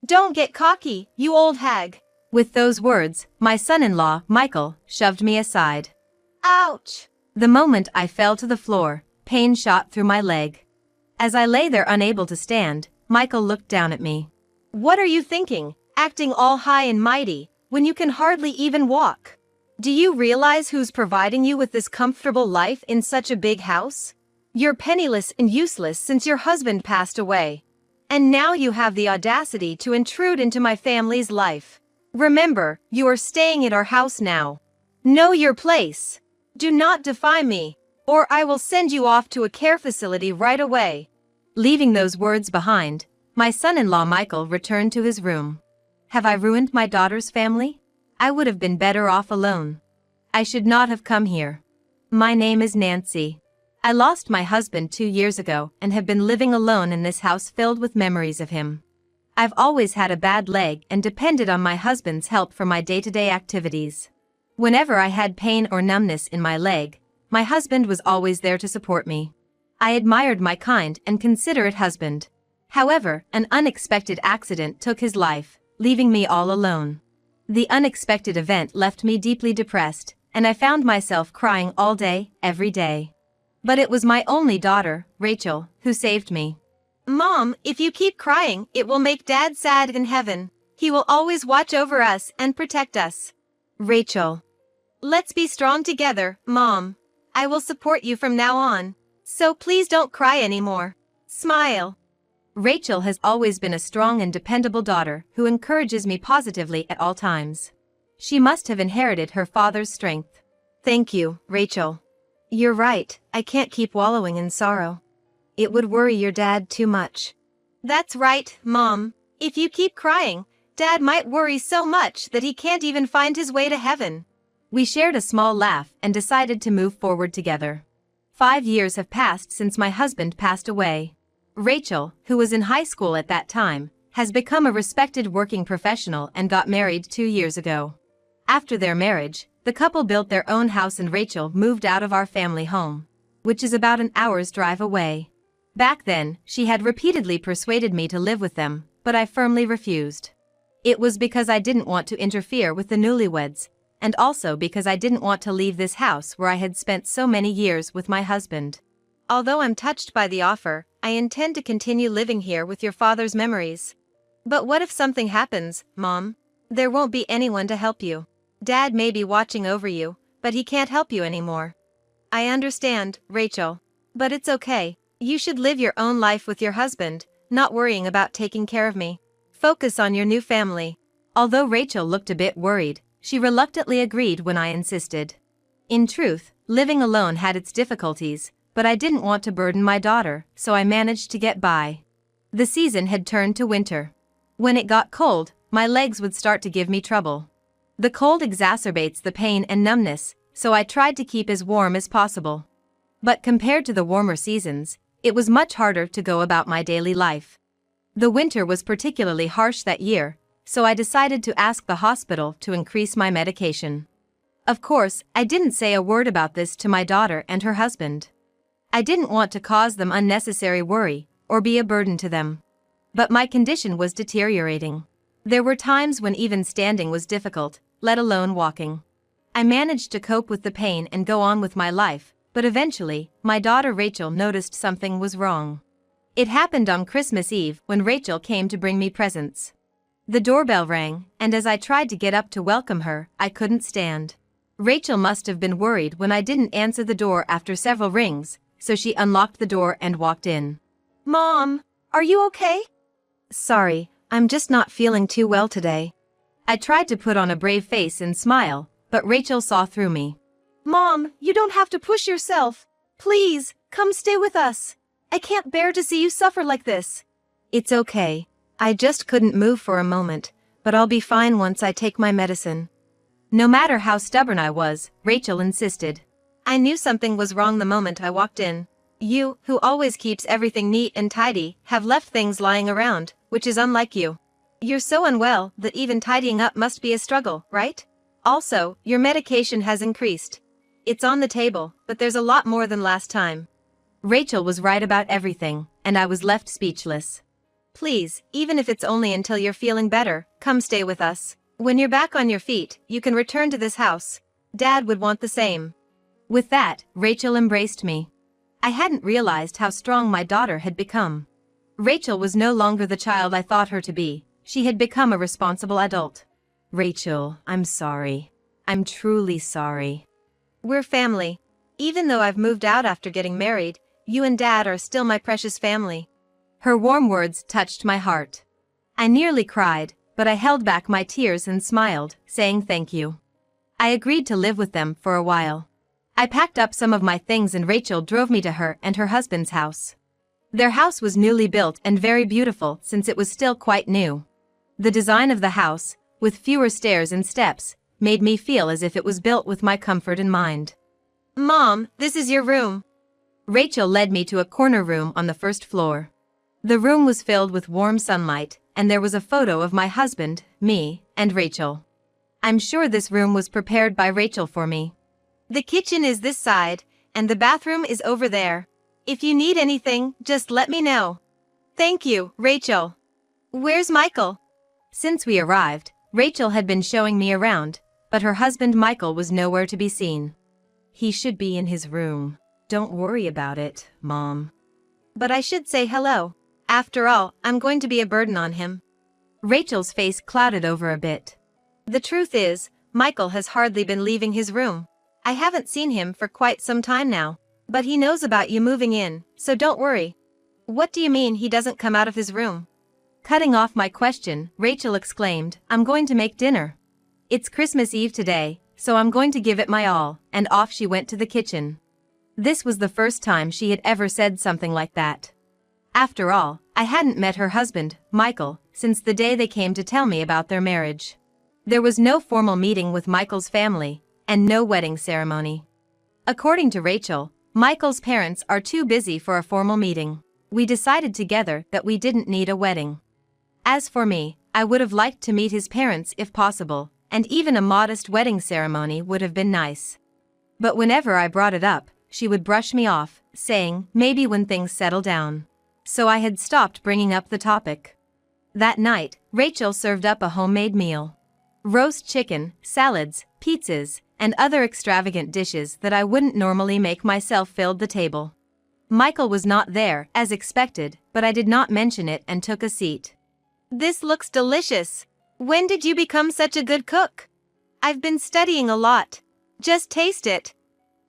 Don't get cocky, you old hag. With those words, my son-in-law, Michael, shoved me aside. Ouch! The moment I fell to the floor, pain shot through my leg. As I lay there unable to stand, Michael looked down at me. What are you thinking, acting all high and mighty, when you can hardly even walk? Do you realize who's providing you with this comfortable life in such a big house? You're penniless and useless since your husband passed away. And now you have the audacity to intrude into my family's life. Remember, you are staying at our house now. Know your place. Do not defy me, or I will send you off to a care facility right away. Leaving those words behind, my son-in-law Michael returned to his room. Have I ruined my daughter's family? I would have been better off alone. I should not have come here. My name is Nancy. I lost my husband 2 years ago and have been living alone in this house filled with memories of him. I've always had a bad leg and depended on my husband's help for my day-to-day activities. Whenever I had pain or numbness in my leg, my husband was always there to support me. I admired my kind and considerate husband. However, an unexpected accident took his life, leaving me all alone. The unexpected event left me deeply depressed, and I found myself crying all day, every day. But it was my only daughter, Rachel, who saved me. Mom, if you keep crying, it will make Dad sad in heaven. He will always watch over us and protect us. Rachel. Let's be strong together, Mom. I will support you from now on. So please don't cry anymore. Smile. Rachel has always been a strong and dependable daughter who encourages me positively at all times. She must have inherited her father's strength. Thank you, Rachel. You're right, I can't keep wallowing in sorrow. It would worry your dad too much. That's right, Mom. If you keep crying, Dad might worry so much that he can't even find his way to heaven. We shared a small laugh and decided to move forward together. 5 years have passed since my husband passed away. Rachel, who was in high school at that time, has become a respected working professional and got married 2 years ago. After their marriage, the couple built their own house and Rachel moved out of our family home, which is about an hour's drive away. Back then, she had repeatedly persuaded me to live with them, but I firmly refused. It was because I didn't want to interfere with the newlyweds, and also because I didn't want to leave this house where I had spent so many years with my husband. Although I'm touched by the offer, I intend to continue living here with your father's memories. But what if something happens, Mom? There won't be anyone to help you. Dad may be watching over you, but he can't help you anymore. I understand, Rachel. But it's okay. You should live your own life with your husband, not worrying about taking care of me. Focus on your new family. Although Rachel looked a bit worried, she reluctantly agreed when I insisted. In truth, living alone had its difficulties, but I didn't want to burden my daughter, so I managed to get by. The season had turned to winter. When it got cold, my legs would start to give me trouble. The cold exacerbates the pain and numbness, so I tried to keep as warm as possible. But compared to the warmer seasons, it was much harder to go about my daily life. The winter was particularly harsh that year, so I decided to ask the hospital to increase my medication. Of course, I didn't say a word about this to my daughter and her husband. I didn't want to cause them unnecessary worry or be a burden to them. But my condition was deteriorating. There were times when even standing was difficult, let alone walking. I managed to cope with the pain and go on with my life, but eventually, my daughter Rachel noticed something was wrong. It happened on Christmas Eve when Rachel came to bring me presents. The doorbell rang, and as I tried to get up to welcome her, I couldn't stand. Rachel must have been worried when I didn't answer the door after several rings, so she unlocked the door and walked in. Mom, are you okay? Sorry, I'm just not feeling too well today. I tried to put on a brave face and smile, but Rachel saw through me. Mom, you don't have to push yourself. Please, come stay with us. I can't bear to see you suffer like this. It's okay. I just couldn't move for a moment, but I'll be fine once I take my medicine. No matter how stubborn I was, Rachel insisted. I knew something was wrong the moment I walked in. You, who always keeps everything neat and tidy, have left things lying around, which is unlike you. You're so unwell that even tidying up must be a struggle, right? Also, your medication has increased. It's on the table, but there's a lot more than last time. Rachel was right about everything, and I was left speechless. Please, even if it's only until you're feeling better, come stay with us. When you're back on your feet, you can return to this house. Dad would want the same." With that, Rachel embraced me. I hadn't realized how strong my daughter had become. Rachel was no longer the child I thought her to be. She had become a responsible adult. "Rachel, I'm sorry. I'm truly sorry." We're family. Even though I've moved out after getting married, you and Dad are still my precious family. Her warm words touched my heart. I nearly cried, but I held back my tears and smiled, saying thank you. I agreed to live with them for a while. I packed up some of my things and Rachel drove me to her and her husband's house. Their house was newly built and very beautiful since it was still quite new. The design of the house, with fewer stairs and steps, made me feel as if it was built with my comfort in mind. "Mom, this is your room." Rachel led me to a corner room on the first floor. The room was filled with warm sunlight, and there was a photo of my husband, me, and Rachel. I'm sure this room was prepared by Rachel for me. "The kitchen is this side, and the bathroom is over there. If you need anything, just let me know." "Thank you, Rachel." "Where's Michael?" Since we arrived, Rachel had been showing me around, but her husband Michael was nowhere to be seen. "He should be in his room. Don't worry about it, Mom." "But I should say hello. After all, I'm going to be a burden on him." Rachel's face clouded over a bit. "The truth is, Michael has hardly been leaving his room. I haven't seen him for quite some time now. But he knows about you moving in, so don't worry." "What do you mean he doesn't come out of his room?" Cutting off my question, Rachel exclaimed, "I'm going to make dinner. It's Christmas Eve today, so I'm going to give it my all," and off she went to the kitchen. This was the first time she had ever said something like that. After all, I hadn't met her husband, Michael, since the day they came to tell me about their marriage. There was no formal meeting with Michael's family, and no wedding ceremony. According to Rachel, Michael's parents are too busy for a formal meeting. We decided together that we didn't need a wedding. As for me, I would have liked to meet his parents if possible, and even a modest wedding ceremony would have been nice. But whenever I brought it up, she would brush me off, saying, maybe when things settle down. So I had stopped bringing up the topic. That night, Rachel served up a homemade meal. Roast chicken, salads, pizzas, and other extravagant dishes that I wouldn't normally make myself filled the table. Michael was not there, as expected, but I did not mention it and took a seat. "This looks delicious. When did you become such a good cook?" "I've been studying a lot. Just taste it."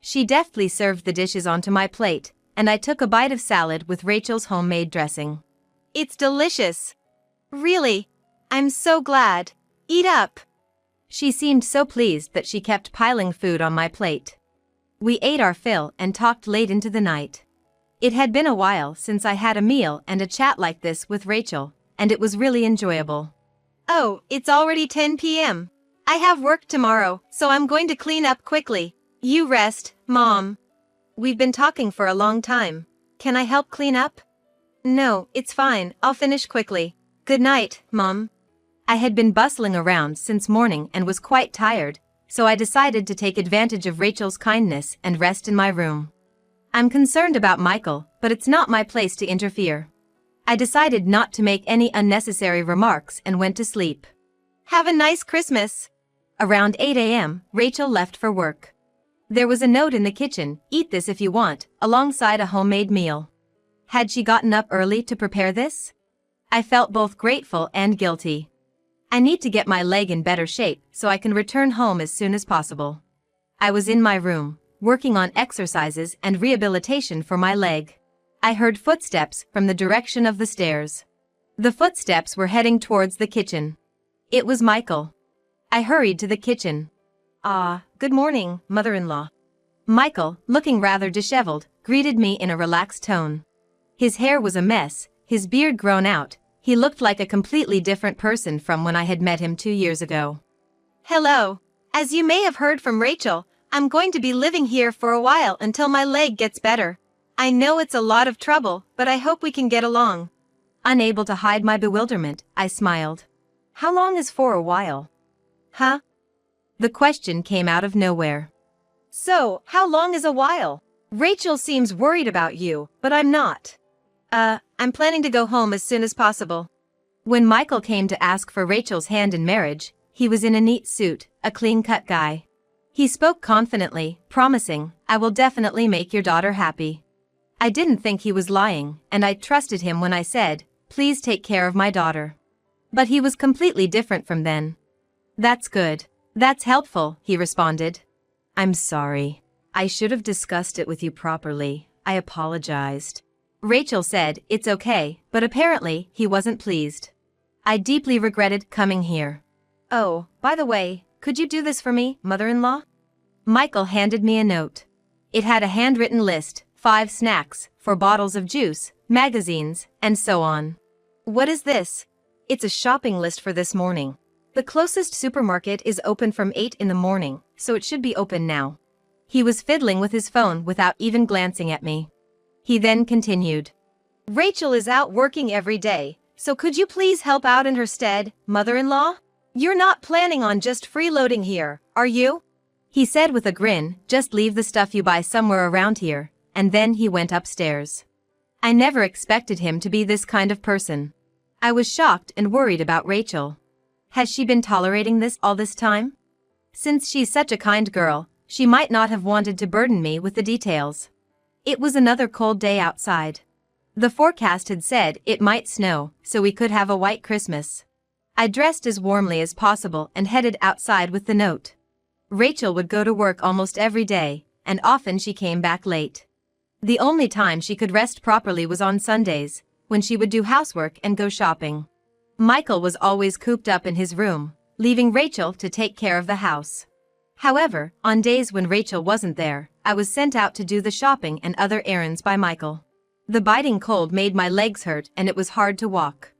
She deftly served the dishes onto my plate, and I took a bite of salad with Rachel's homemade dressing. "It's delicious. Really? I'm so glad. Eat up." She seemed so pleased that she kept piling food on my plate. We ate our fill and talked late into the night. It had been a while since I had a meal and a chat like this with Rachel, and it was really enjoyable. "Oh, it's already 10 p.m. I have work tomorrow, so I'm going to clean up quickly. You rest, Mom." "We've been talking for a long time. Can I help clean up?" "No, it's fine, I'll finish quickly. Good night, Mom." I had been bustling around since morning and was quite tired, so I decided to take advantage of Rachel's kindness and rest in my room. I'm concerned about Michael, but it's not my place to interfere. I decided not to make any unnecessary remarks and went to sleep. "Have a nice Christmas." Around 8 a.m., Rachel left for work. There was a note in the kitchen, "Eat this if you want," alongside a homemade meal. Had she gotten up early to prepare this? I felt both grateful and guilty. I need to get my leg in better shape so I can return home as soon as possible. I was in my room, working on exercises and rehabilitation for my leg. I heard footsteps from the direction of the stairs. The footsteps were heading towards the kitchen. It was Michael. I hurried to the kitchen. Good morning, mother-in-law." Michael, looking rather disheveled, greeted me in a relaxed tone. His hair was a mess, his beard grown out. He looked like a completely different person from when I had met him 2 years ago. "Hello. As you may have heard from Rachel, I'm going to be living here for a while until my leg gets better. I know it's a lot of trouble, but I hope we can get along." Unable to hide my bewilderment, I smiled. "How long is for a while?" "Huh?" The question came out of nowhere. "So, how long is a while? Rachel seems worried about you, but I'm not." I'm planning to go home as soon as possible. When Michael came to ask for Rachel's hand in marriage, he was in a neat suit, a clean-cut guy. He spoke confidently, promising, "I will definitely make your daughter happy." I didn't think he was lying, and I trusted him when I said, "Please take care of my daughter." But he was completely different from then. "That's good. That's helpful," he responded. "I'm sorry. I should have discussed it with you properly. I apologized." Rachel said, "It's okay," but apparently, he wasn't pleased. I deeply regretted coming here. Oh, by the way, could you do this for me, mother-in-law? Michael handed me a note. It had a handwritten list, 5 snacks, 4 bottles of juice, magazines, and so on. What is this? It's a shopping list for this morning. The closest supermarket is open from 8 in the morning, so it should be open now. He was fiddling with his phone without even glancing at me. He then continued. Rachel is out working every day, so could you please help out in her stead, mother-in-law? You're not planning on just freeloading here, are you? He said with a grin, "Just leave the stuff you buy somewhere around here," and then he went upstairs. I never expected him to be this kind of person. I was shocked and worried about Rachel. Has she been tolerating this all this time? Since she's such a kind girl, she might not have wanted to burden me with the details. It was another cold day outside. The forecast had said it might snow, so we could have a white Christmas. I dressed as warmly as possible and headed outside with the note. Rachel would go to work almost every day, and often she came back late. The only time she could rest properly was on Sundays, when she would do housework and go shopping. Michael was always cooped up in his room, leaving Rachel to take care of the house. However, on days when Rachel wasn't there, I was sent out to do the shopping and other errands by Michael. The biting cold made my legs hurt and it was hard to walk.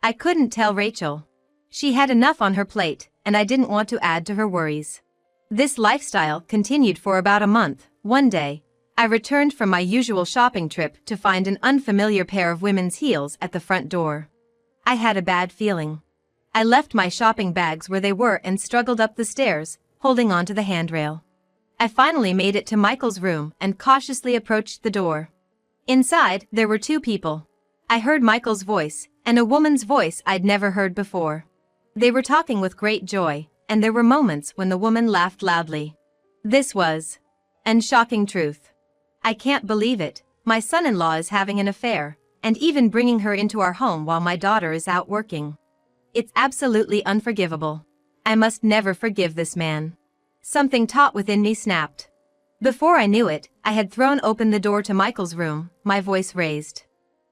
I couldn't tell Rachel. She had enough on her plate, and I didn't want to add to her worries. This lifestyle continued for about a month. One day, I returned from my usual shopping trip to find an unfamiliar pair of women's heels at the front door. I had a bad feeling. I left my shopping bags where they were and struggled up the stairs, holding onto the handrail. I finally made it to Michael's room and cautiously approached the door. Inside, there were 2 people. I heard Michael's voice, and a woman's voice I'd never heard before. They were talking with great joy, and there were moments when the woman laughed loudly. This was an shocking truth. I can't believe it. My son-in-law is having an affair, and even bringing her into our home while my daughter is out working. It's absolutely unforgivable. I must never forgive this man. Something taut within me snapped. Before I knew it, I had thrown open the door to Michael's room, my voice raised.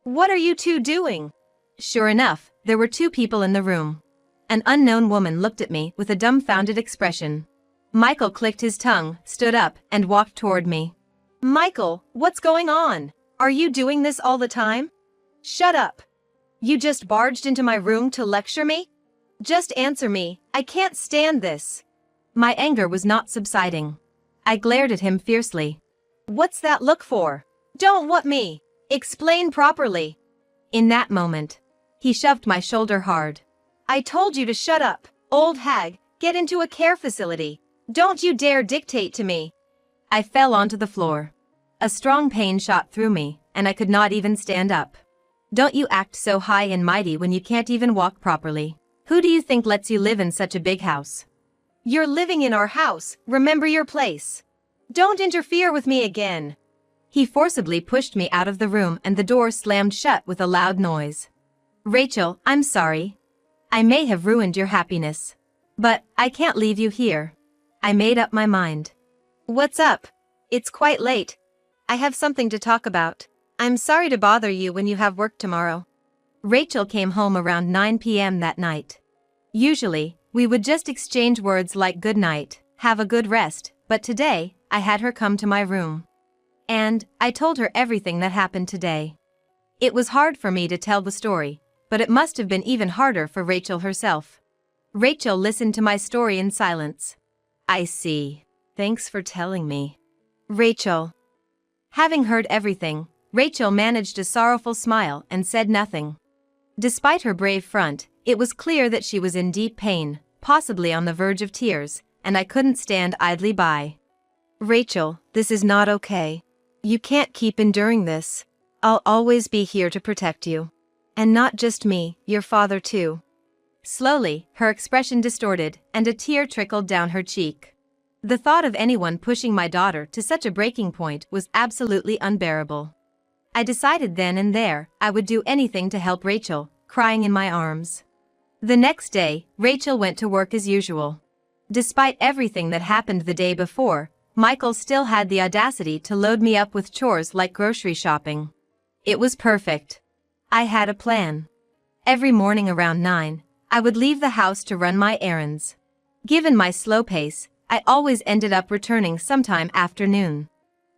What are you 2 doing? Sure enough, there were 2 people in the room. An unknown woman looked at me with a dumbfounded expression. Michael clicked his tongue, stood up, and walked toward me. Michael, what's going on? Are you doing this all the time? Shut up. You just barged into my room to lecture me? Just answer me, I can't stand this. My anger was not subsiding. I glared at him fiercely. What's that look for? Don't what me? Explain properly. In that moment, he shoved my shoulder hard. I told you to shut up, old hag, get into a care facility. Don't you dare dictate to me. I fell onto the floor. A strong pain shot through me, and I could not even stand up. Don't you act so high and mighty when you can't even walk properly. Who do you think lets you live in such a big house? You're living in our house, remember your place. Don't interfere with me again. He forcibly pushed me out of the room and the door slammed shut with a loud noise. Rachel, I'm sorry. I may have ruined your happiness. But I can't leave you here. I made up my mind. What's up? It's quite late. I have something to talk about. I'm sorry to bother you when you have work tomorrow. Rachel came home around 9 p.m. that night. Usually, we would just exchange words like good night, have a good rest, but today, I had her come to my room. And I told her everything that happened today. It was hard for me to tell the story, but it must have been even harder for Rachel herself. Rachel listened to my story in silence. I see. Thanks for telling me. Rachel. Having heard everything, Rachel managed a sorrowful smile and said nothing. Despite her brave front, it was clear that she was in deep pain, possibly on the verge of tears, and I couldn't stand idly by. Rachel, this is not okay. You can't keep enduring this. I'll always be here to protect you. And not just me, your father too. Slowly, her expression distorted, and a tear trickled down her cheek. The thought of anyone pushing my daughter to such a breaking point was absolutely unbearable. I decided then and there I would do anything to help Rachel, crying in my arms. The next day, Rachel went to work as usual. Despite everything that happened the day before, Michael still had the audacity to load me up with chores like grocery shopping. It was perfect. I had a plan. Every morning around 9, I would leave the house to run my errands. Given my slow pace, I always ended up returning sometime after noon.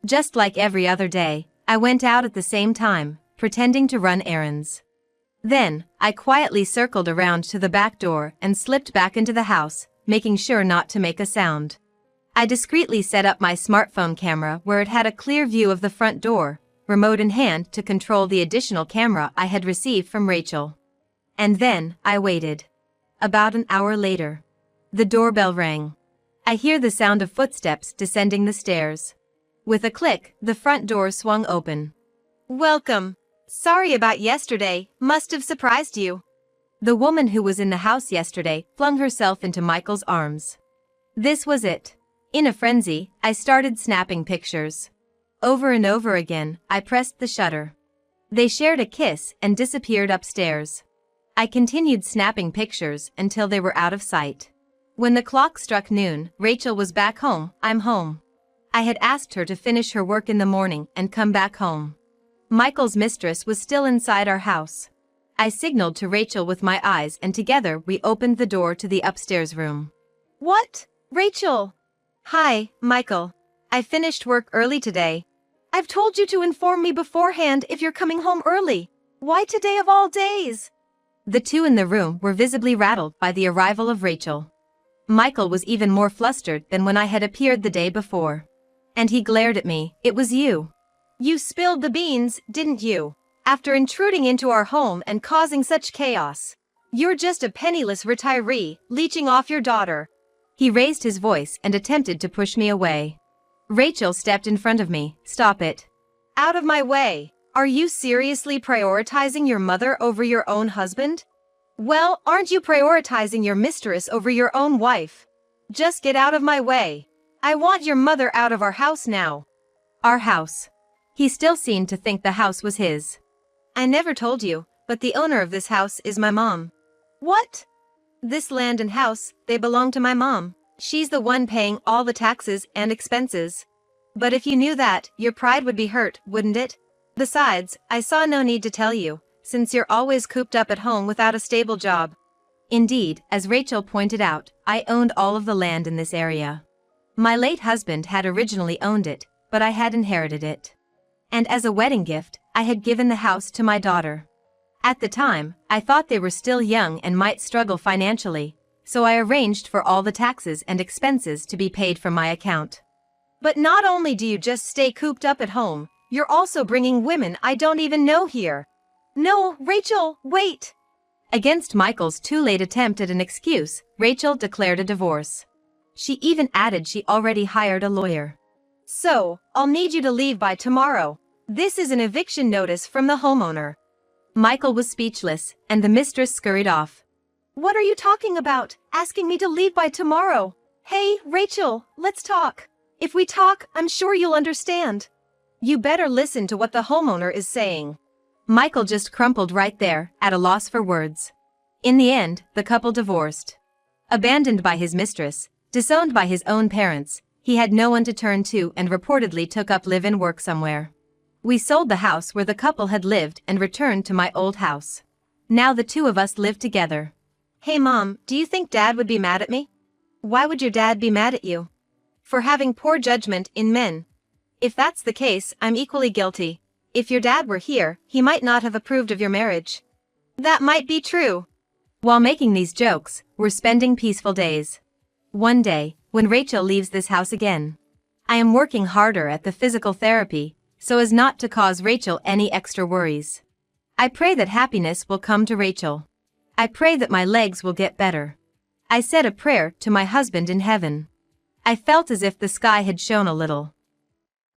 Just like every other day, I went out at the same time, pretending to run errands. Then, I quietly circled around to the back door and slipped back into the house, making sure not to make a sound. I discreetly set up my smartphone camera where it had a clear view of the front door, remote in hand to control the additional camera I had received from Rachel. And then, I waited. About an hour later, the doorbell rang. I hear the sound of footsteps descending the stairs. With a click, the front door swung open. Welcome. Sorry about yesterday, must have surprised you. The woman who was in the house yesterday flung herself into Michael's arms. This was it. In a frenzy, I started snapping pictures. Over and over again, I pressed the shutter. They shared a kiss and disappeared upstairs. I continued snapping pictures until they were out of sight. When the clock struck noon, Rachel was back home. I'm home. I had asked her to finish her work in the morning and come back home. Michael's mistress was still inside our house. I signaled to Rachel with my eyes and together we opened the door to the upstairs room. What? Rachel? Hi, Michael. I finished work early today. I've told you to inform me beforehand if you're coming home early. Why today of all days? The two in the room were visibly rattled by the arrival of Rachel. Michael was even more flustered than when I had appeared the day before. And he glared at me. It was you. You spilled the beans, didn't you? After intruding into our home and causing such chaos. You're just a penniless retiree, leeching off your daughter. He raised his voice and attempted to push me away. Rachel stepped in front of me. Stop it. Out of my way. Are you seriously prioritizing your mother over your own husband? Well, aren't you prioritizing your mistress over your own wife? Just get out of my way. I want your mother out of our house now. Our house. He still seemed to think the house was his. I never told you, but the owner of this house is my mom. What? This land and house, they belong to my mom. She's the one paying all the taxes and expenses. But if you knew that, your pride would be hurt, wouldn't it? Besides, I saw no need to tell you, since you're always cooped up at home without a stable job. Indeed, as Rachel pointed out, I owned all of the land in this area. My late husband had originally owned it, but I had inherited it. And as a wedding gift, I had given the house to my daughter. At the time, I thought they were still young and might struggle financially, so I arranged for all the taxes and expenses to be paid from my account. But not only do you just stay cooped up at home, you're also bringing women I don't even know here. No, Rachel, wait! Against Michael's too late attempt at an excuse, Rachel declared a divorce. She even added she already hired a lawyer. So, I'll need you to leave by tomorrow. This is an eviction notice from the homeowner. Michael was speechless, and the mistress scurried off. What are you talking about, asking me to leave by tomorrow? Hey, Rachel, let's talk. If we talk, I'm sure you'll understand. You better listen to what the homeowner is saying. Michael just crumpled right there, at a loss for words. In the end, the couple divorced. Abandoned by his mistress, disowned by his own parents, he had no one to turn to and reportedly took up live-in work somewhere. We sold the house where the couple had lived and returned to my old house. Now the two of us live together. Hey Mom, do you think Dad would be mad at me? Why would your dad be mad at you? For having poor judgment in men. If that's the case, I'm equally guilty. If your dad were here, he might not have approved of your marriage. That might be true. While making these jokes, we're spending peaceful days. One day, when Rachel leaves this house again, I am working harder at the physical therapy, so as not to cause Rachel any extra worries. I pray that happiness will come to Rachel. I pray that my legs will get better. I said a prayer to my husband in heaven. I felt as if the sky had shone a little.